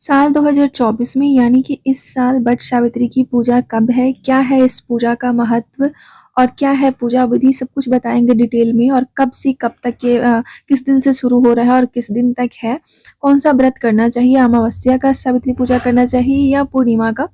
साल 2024 में यानी कि इस साल वट सावित्री की पूजा कब है, क्या है इस पूजा का महत्व और क्या है पूजा विधि, सब कुछ बताएंगे डिटेल में। और कब से कब तक ये किस दिन से शुरू हो रहा है और किस दिन तक है, कौन सा व्रत करना चाहिए, अमावस्या का सावित्री पूजा करना चाहिए या पूर्णिमा का,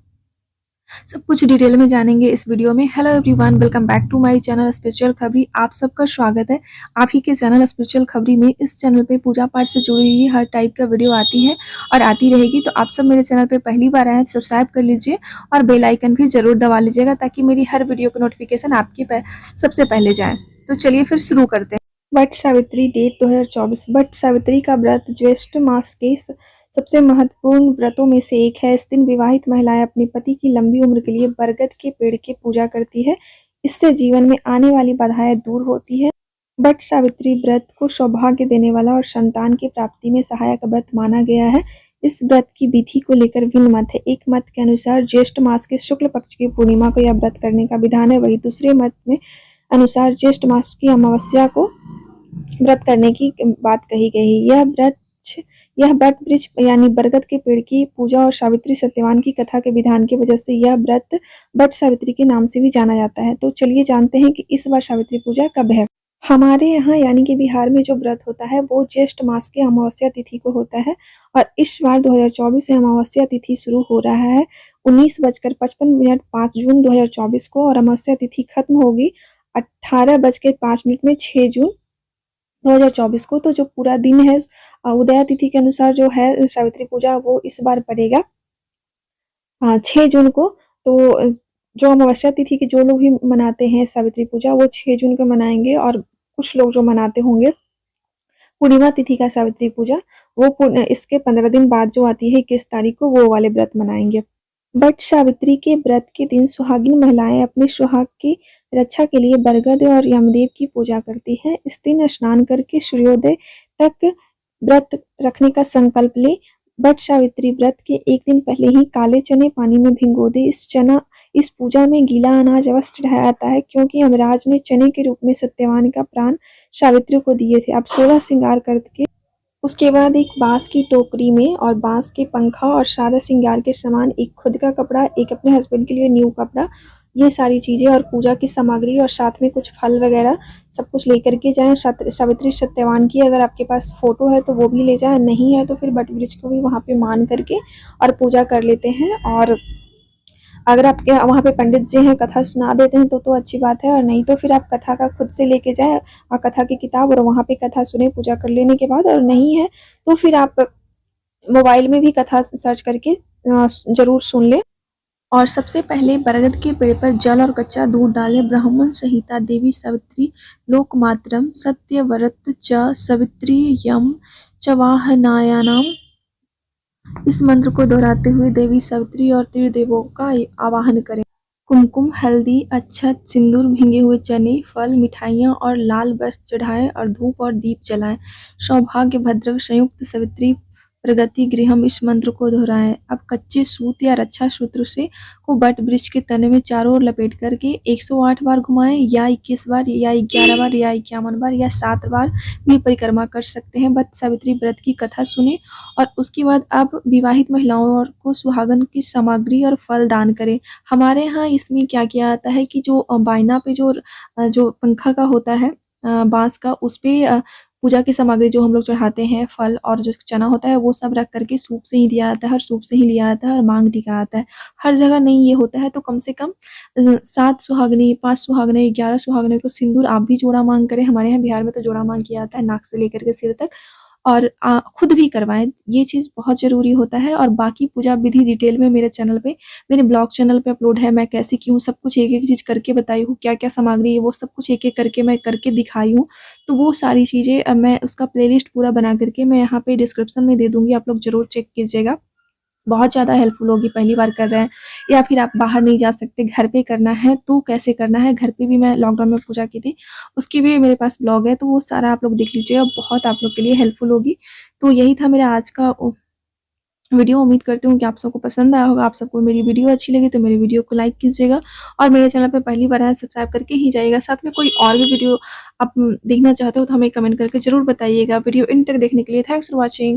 सब कुछ डिटेल में जानेंगे इस वीडियो में। Hello everyone, welcome back to my channel spiritual खबरी। आप सबका स्वागत है आप ही के चैनल स्पिरिचुअल खबरी में। इस चैनल पे पूजा पाठ से जुड़ी हुई हर टाइप का वीडियो आती है और आती रहेगी। तो आप सब मेरे चैनल पे पहली बार आए हैं तो सब्सक्राइब कर लीजिए और बेल आइकन भी जरूर दबा लीजिएगा ताकि मेरी हर वीडियो का नोटिफिकेशन आपके सबसे पहले जाए। तो चलिए फिर शुरू करते हैं। वट सावित्री डेट 2024। वट सावित्री का व्रत ज्येष्ठ मास के सबसे महत्वपूर्ण व्रतों में से एक है। इस दिन विवाहित महिलाएं अपने पति की लंबी उम्र के लिए बरगद के पेड़ की पूजा करती है। इससे जीवन में आने वाली बाधाएं दूर होती है। वट सावित्री व्रत को सौभाग्य देने वाला और संतान की प्राप्ति में सहायक व्रत माना गया है। इस व्रत की विधि को लेकर भिन्न मत है। एक मत के अनुसार ज्येष्ठ मास के शुक्ल पक्ष की पूर्णिमा को यह व्रत करने का विधान है, वही दूसरे मत में अनुसार ज्येष्ठ मास की अमावस्या को व्रत करने की बात कही गई। यह वट वृक्ष यानी बरगद के पेड़ की पूजा और सावित्री सत्यवान की कथा के विधान की वजह से यह व्रत वट सावित्री के नाम से भी जाना जाता है। तो चलिए जानते हैं कि इस बार सावित्री पूजा कब है। हमारे यहाँ यानी कि बिहार में जो व्रत होता है वो ज्येष्ठ मास की अमावस्या तिथि को होता है और इस बार 2024 से अमावस्या तिथि शुरू हो रहा है 19:55 5 जून 2024 को और अमावस्या तिथि खत्म होगी 18:05 में 6 जून 2024 को। तो जो पूरा दिन है उदया तिथि के अनुसार जो है सावित्री पूजा वो इस बार पड़ेगा 6 जून को। तो जो अमावस्या तिथि के जो लोग भी मनाते हैं सावित्री पूजा वो 6 जून को मनाएंगे और कुछ लोग जो मनाते होंगे पूर्णिमा तिथि का सावित्री पूजा वो इसके 15 दिन बाद जो आती है 21 तारीख को वो वाले व्रत मनाएंगे। वट सावित्री के व्रत के दिन सुहागिन महिलाएं अपने सुहाग की रक्षा के लिए बरगद और यमदेव की पूजा करती हैं। इस दिन स्नान करके सूर्योदय तक व्रत रखने का संकल्प ले। वट सावित्री व्रत के एक दिन पहले ही काले चने पानी में भिगो दे। इस पूजा में गीला अनाज अवश्य चढ़ाया जाता है क्योंकि यमराज ने चने के रूप में सत्यवान का प्राण सावित्री को दिए थे। अब 16 श्रृंगार करके उसके बाद एक बांस की टोकरी में और बांस के पंखा और सारा श्रृंगार के सामान, एक खुद का कपड़ा, एक अपने हस्बैंड के लिए न्यू कपड़ा, ये सारी चीजें और पूजा की सामग्री और साथ में कुछ फल वगैरह सब कुछ लेकर के जाएं। सावित्री सत्यवान की अगर आपके पास फोटो है तो वो भी ले जाएं, नहीं है तो फिर वट वृक्ष को भी वहां पे मान करके और पूजा कर लेते हैं। और अगर आपके वहाँ पे पंडित जी हैं कथा सुना देते हैं तो अच्छी बात है, और नहीं तो फिर आप कथा का खुद से लेके जाए और कथा की किताब और वहाँ पे कथा सुने पूजा कर लेने के बाद। और नहीं है तो फिर आप मोबाइल में भी कथा सर्च करके जरूर सुन ले। और सबसे पहले बरगद के पेड़ पर जल और कच्चा दूध डाले। ब्राह्मण संहिता देवी सावित्री लोकमात्रम सत्यव्रत च सवित्री यम च वाहनायानाम, इस मंत्र को दोहराते हुए देवी सावित्री और त्रिदेवों का आवाहन करें। कुमकुम, हल्दी, अक्षत, सिंदूर, भींगे हुए चने, फल, मिठाइयाँ और लाल वस्त्र चढ़ाएं और धूप और दीप जलाएं। सौभाग्य भद्रव संयुक्त सवित्री प्रगति गृहम, इस मंत्र को दोहराएं। अब कच्चे सूत या रक्षा सूत्र से को वट वृक्ष के तने में चारों ओर लपेट करके 108 बार घुमाएं या 21 बार या 11 बार या 51 बार या 7 बार भी परिक्रमा कर सकते हैं। वट सावित्री व्रत की कथा सुने और उसके बाद अब विवाहित महिलाओं को सुहागन की सामग्री और फल दान करें। हमारे यहाँ इसमें क्या किया जाता है कि जो बायना पे जो पंखा का होता है बांस का, उस पे पूजा की सामग्री जो हम लोग चढ़ाते हैं, फल और जो चना होता है वो सब रख करके सूप से ही दिया जाता है और सूप से ही लिया जाता है और मांग टिका जाता है। हर जगह नहीं ये होता है तो कम से कम 7 सुहागनी, 5 सुहागने, 11 सुहागने को सिंदूर आप भी जोड़ा मांग करें। हमारे यहाँ बिहार में तो जोड़ा मांग किया जाता है नाक से लेकर के सिर तक, और खुद भी करवाएं, ये चीज़ बहुत ज़रूरी होता है। और बाकी पूजा विधि डिटेल में मेरे चैनल पे, मेरे ब्लॉग चैनल पे अपलोड है। मैं कैसे की हूँ सब कुछ एक एक चीज़ करके बताई हूँ, क्या क्या सामग्री है वो सब कुछ एक एक करके मैं करके दिखाई हूँ। तो वो सारी चीज़ें मैं उसका प्लेलिस्ट पूरा बना करके मैं यहाँ पे डिस्क्रिप्शन में दे दूँगी, आप लोग ज़रूर चेक कीजिएगा। बहुत ज़्यादा हेल्पफुल होगी। पहली बार कर रहे हैं या फिर आप बाहर नहीं जा सकते, घर पे करना है तो कैसे करना है। घर पे भी मैं लॉकडाउन में पूजा की थी, उसकी भी मेरे पास ब्लॉग है, तो वो सारा आप लोग देख लीजिएगा, बहुत आप लोग के लिए हेल्पफुल होगी। तो यही था मेरा आज का वीडियो। उम्मीद करती हूँ कि आप सबको पसंद आया होगा। आप सबको मेरी वीडियो अच्छी लगी तो मेरी वीडियो को लाइक कीजिएगा और मेरे चैनल पर पहली बार आए सब्सक्राइब करके ही जाइएगा। साथ में कोई और भी वीडियो आप देखना चाहते हो तो हमें कमेंट करके जरूर बताइएगा। वीडियो इन तक देखने के लिए थैंक्स फॉर वॉचिंग।